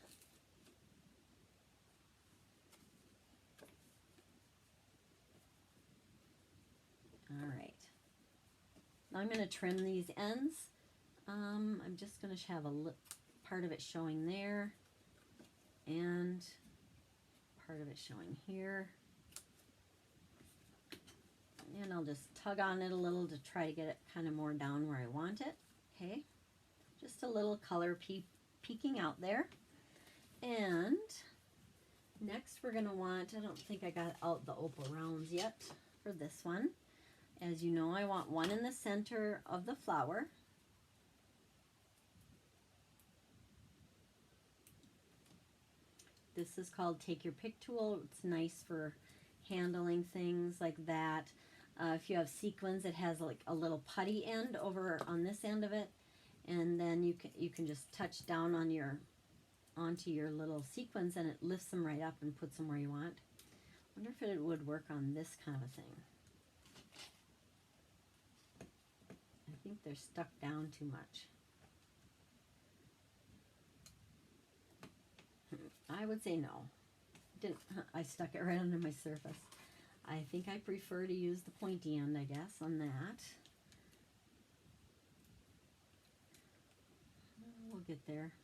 All right. Now I'm going to trim these ends. I'm just going to have a part of it showing there and part of it showing here. And I'll just tug on it a little to try to get it kind of more down where I want it. Okay. Just a little color peeking out there. And next we're going to want, I don't think I got out the opal rounds yet for this one. As you know, I want one in the center of the flower. This is called Take Your Pick tool. It's nice for handling things like that. If you have sequins, it has like a little putty end over on this end of it, and then you can just touch down on onto your little sequins, and it lifts them right up and puts them where you want. I wonder if it would work on this kind of a thing. I think they're stuck down too much. I would say no. I stuck it right under my surface. I think I prefer to use the pointy end, I guess, on that. We'll get there.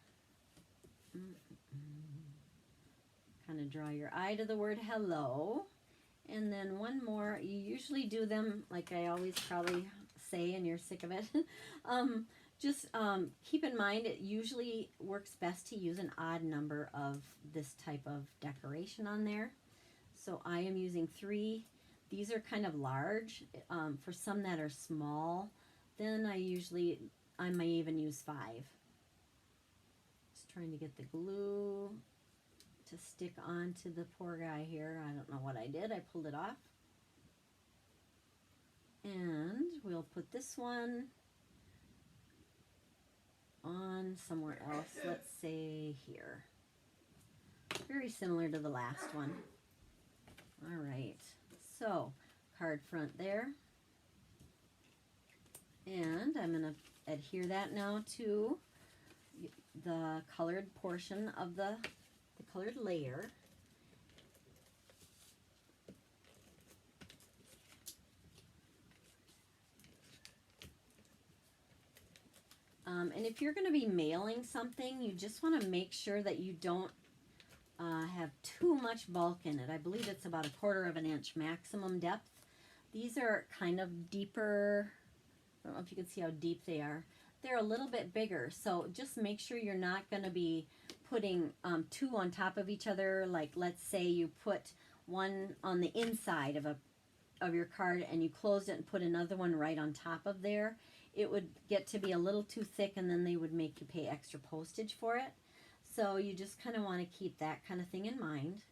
Kind of draw your eye to the word hello. And then one more. You usually do them like I always probably say, and you're sick of it. Just keep in mind it usually works best to use an odd number of this type of decoration on there. So I am using 3. These are kind of large. For some that are small, then I usually I may even use 5. Just trying to get the glue to stick onto the poor guy here. I don't know what I did. I pulled it off. And we'll put this one on somewhere else. Let's say here. Very similar to the last one. All right. So, card front there. And I'm going to adhere that now to the colored portion of the colored layer. And if you're going to be mailing something, you just want to make sure that you don't have too much bulk in it. I believe it's about 1/4 of an inch maximum depth. These are kind of deeper. I don't know if you can see how deep they are. They're a little bit bigger, so just make sure you're not going to be putting 2 on top of each other. Like, let's say you put one on the inside of your card and you closed it and put another one right on top of there. It would get to be a little too thick, and then they would make you pay extra postage for it. So you just kind of want to keep that kind of thing in mind.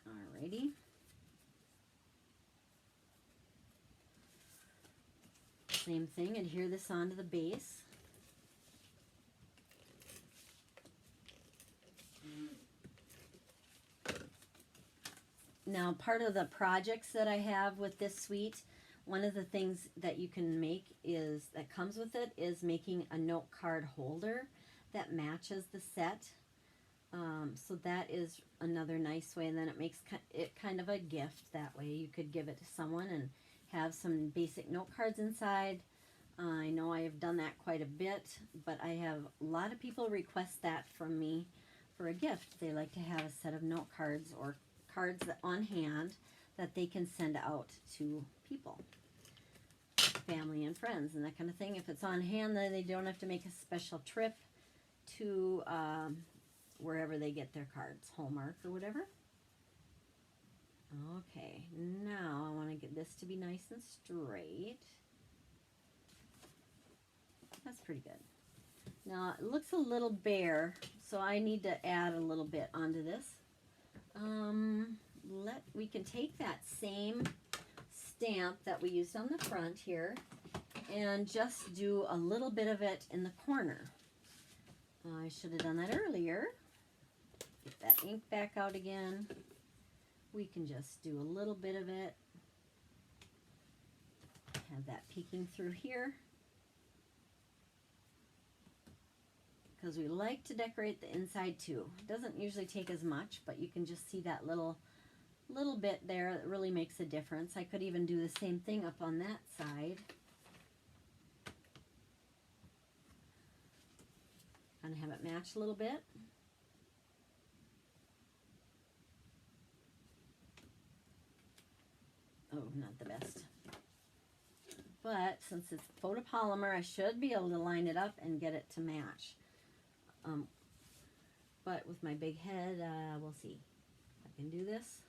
Alrighty. Same thing, adhere this onto the base. Now, part of the projects that I have with this suite, one of the things that you can make is, that comes with it, is making a note card holder that matches the set. So that is another nice way, and then it makes it kind of a gift that way. You could give it to someone and have some basic note cards inside. I know I have done that quite a bit, but I have a lot of people request that from me for a gift. They like to have a set of note cards or cards on hand that they can send out to people, family and friends and that kind of thing. If it's on hand, then they don't have to make a special trip to wherever they get their cards, Hallmark or whatever. Okay, now I want to get this to be nice and straight. That's pretty good. Now it looks a little bare, so I need to add a little bit onto this. We can take that same stamp that we used on the front here and just do a little bit of it in the corner. I should have done that earlier. Get that ink back out again. We can just do a little bit of it. Have that peeking through here. Because we like to decorate the inside too. It doesn't usually take as much, but you can just see that little bit there that really makes a difference. I could even do the same thing up on that side. Kind of have it match a little bit. Oh, not the best. But since it's photopolymer, I should be able to line it up and get it to match. But with my big head, we'll see if I can do this.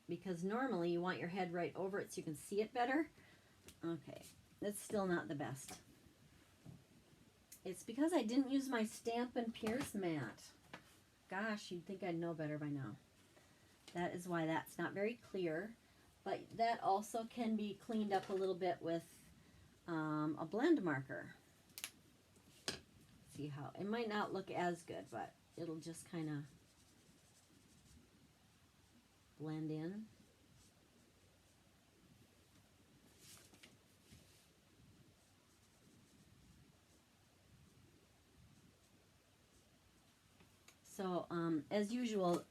Because normally you want your head right over it so you can see it better. Okay, that's still not the best. It's because I didn't use my Stampin' Pierce mat. Gosh, you'd think I'd know better by now. That is why that's not very clear. But that also can be cleaned up a little bit with a blend marker. See how it might not look as good, but it'll just kind of blend in. So as usual,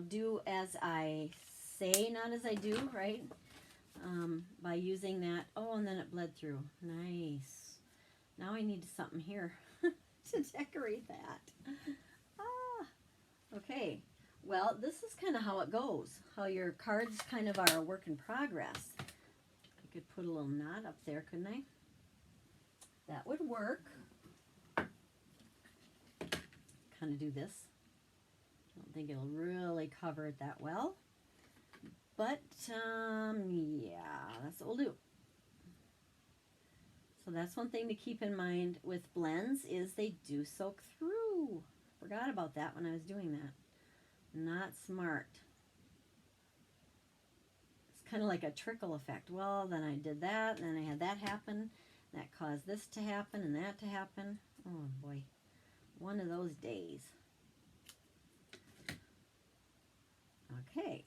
do as I say, not as I do, right? By using that. Oh, and then it bled through. Nice. Now I need something here to decorate that. Okay. Well, this is kind of how it goes. How your cards kind of are a work in progress. I could put a little knot up there, couldn't I? That would work. Kind of do this. I don't think it'll really cover it that well. But, yeah, that's what we'll do. So that's one thing to keep in mind with blends is they do soak through. Forgot about that when I was doing that. Not smart. It's kind of like a trickle effect. Well, then I did that, and then I had that happen. That caused this to happen and that to happen. Oh boy, one of those days. Okay.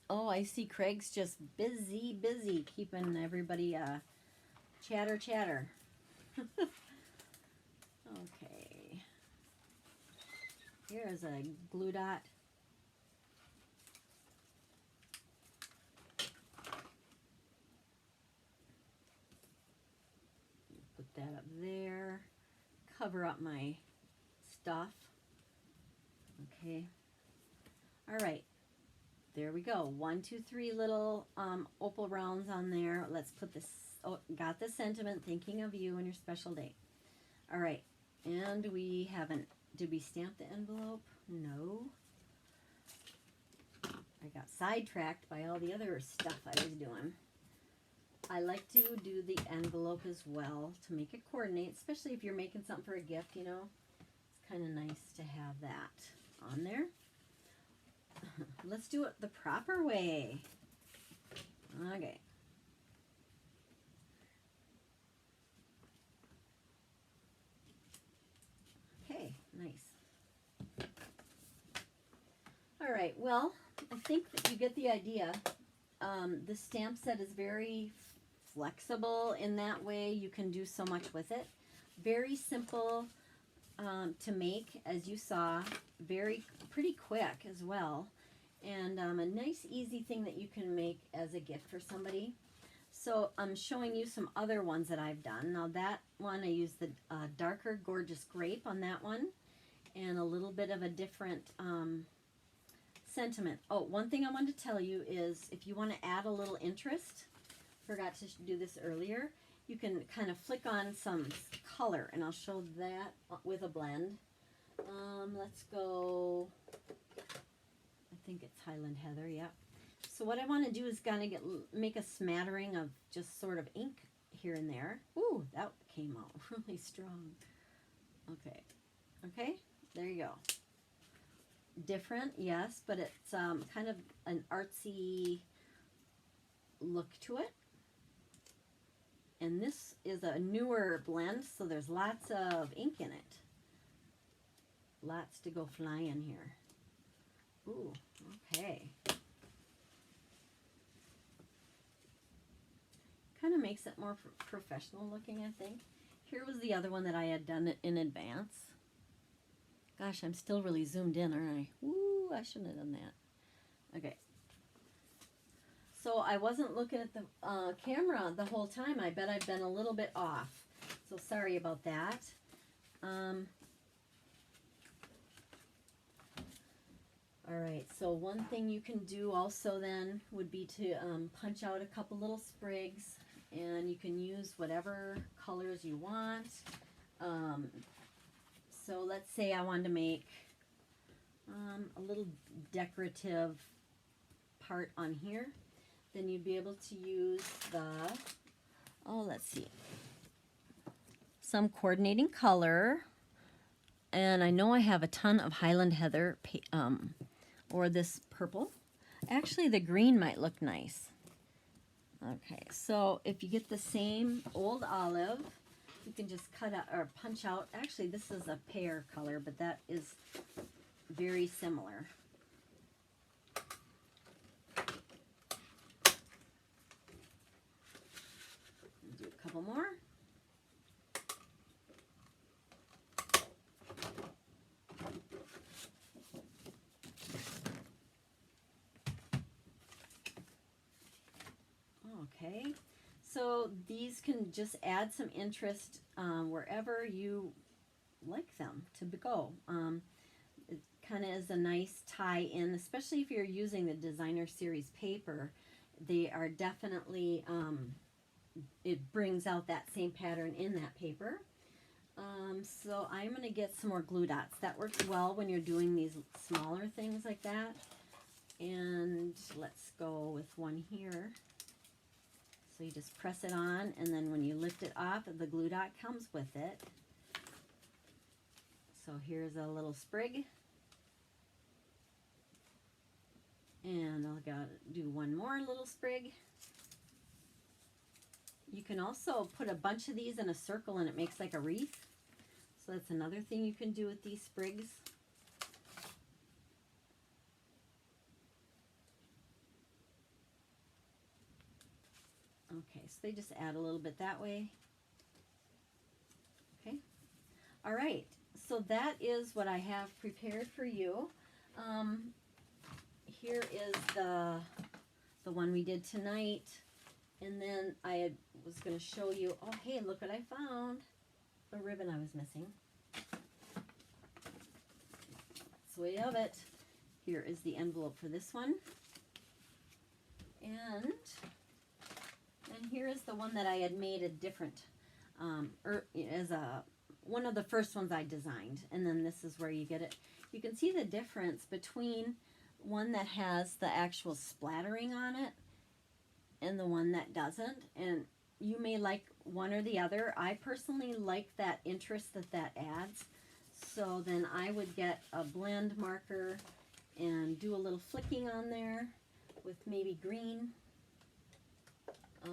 Oh, I see Craig's just busy keeping everybody chatter. Okay. Here's a glue dot. Put that up there. Cover up my stuff. Okay. All right. There we go. 1, 2, 3 little opal rounds on there. Let's put this. Oh, got the sentiment, thinking of you and your special day. All right. And we haven't. Did we stamp the envelope? No. I got sidetracked by all the other stuff I was doing. I like to do the envelope as well to make it coordinate, especially if you're making something for a gift, you know. It's kind of nice to have that on there. Let's do it the proper way. Okay. Okay, nice. All right, well, I think that you get the idea. The stamp set is very flexible in that way. You can do so much with it. Very simple to make, as you saw. Pretty quick as well. And a nice, easy thing that you can make as a gift for somebody. So I'm showing you some other ones that I've done. Now that one, I used the darker Gorgeous Grape on that one. And a little bit of a different sentiment. Oh, one thing I wanted to tell you is if you want to add a little interest, forgot to do this earlier, you can kind of flick on some color, and I'll show that with a blend. Let's go, I think it's Highland Heather, yeah. So what I want to do is kind of make a smattering of just sort of ink here and there. Ooh, that came out really strong. Okay, there you go. Different, yes, but it's kind of an artsy look to it. And this is a newer blend, so there's lots of ink in it. Lots to go flying here. Ooh, okay. Kind of makes it more professional looking, I think. Here was the other one that I had done in advance. Gosh, I'm still really zoomed in, aren't I? Ooh, I shouldn't have done that. Okay. So I wasn't looking at the camera the whole time. I bet I've been a little bit off. So sorry about that. All right, so one thing you can do also then would be to punch out a couple little sprigs, and you can use whatever colors you want. So let's say I wanted to make a little decorative part on here. Then you'd be able to use let's see, some coordinating color. And I know I have a ton of Highland Heather or this purple. Actually, the green might look nice. Okay, so if you get the same old olive, you can just cut out or punch out. Actually, this is a pear color, but that is very similar. Do a couple more. Okay, so these can just add some interest wherever you like them to go. It kind of is a nice tie-in, especially if you're using the Designer Series paper. They are definitely, it brings out that same pattern in that paper. So I'm going to get some more glue dots. That works well when you're doing these smaller things like that. And let's go with one here. So you just press it on, and then when you lift it off, the glue dot comes with it. So here's a little sprig. And I'll do one more little sprig. You can also put a bunch of these in a circle and it makes like a wreath. So that's another thing you can do with these sprigs. Okay, so they just add a little bit that way. Okay. All right, so that is what I have prepared for you. Here is the one we did tonight. And then was going to show you, oh, hey, look what I found. The ribbon I was missing. That's the way of it. Here is the envelope for this one. And here is the one that I had made a different, one of the first ones I designed. And then this is where you get it. You can see the difference between one that has the actual splattering on it and the one that doesn't. And you may like one or the other. I personally like that interest that adds. So then I would get a blend marker and do a little flicking on there with maybe green. I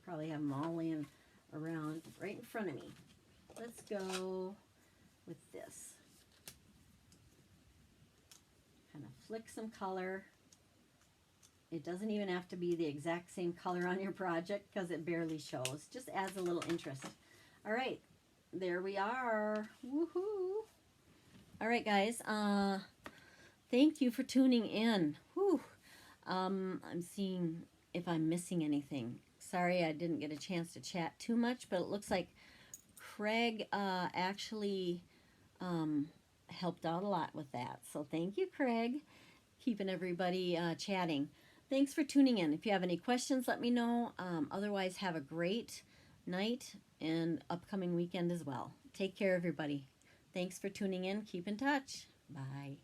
probably have them all laying around right in front of me. Let's go with this. Kind of flick some color. It doesn't even have to be the exact same color on your project because it barely shows. Just adds a little interest. All right, there we are. Woohoo! All right, guys. Thank you for tuning in. Whew. I'm seeing if I'm missing anything. Sorry I didn't get a chance to chat too much, but it looks like Craig actually helped out a lot with that. So thank you, Craig, keeping everybody chatting. Thanks for tuning in. If you have any questions, let me know. Otherwise, have a great night and upcoming weekend as well. Take care, everybody. Thanks for tuning in. Keep in touch. Bye.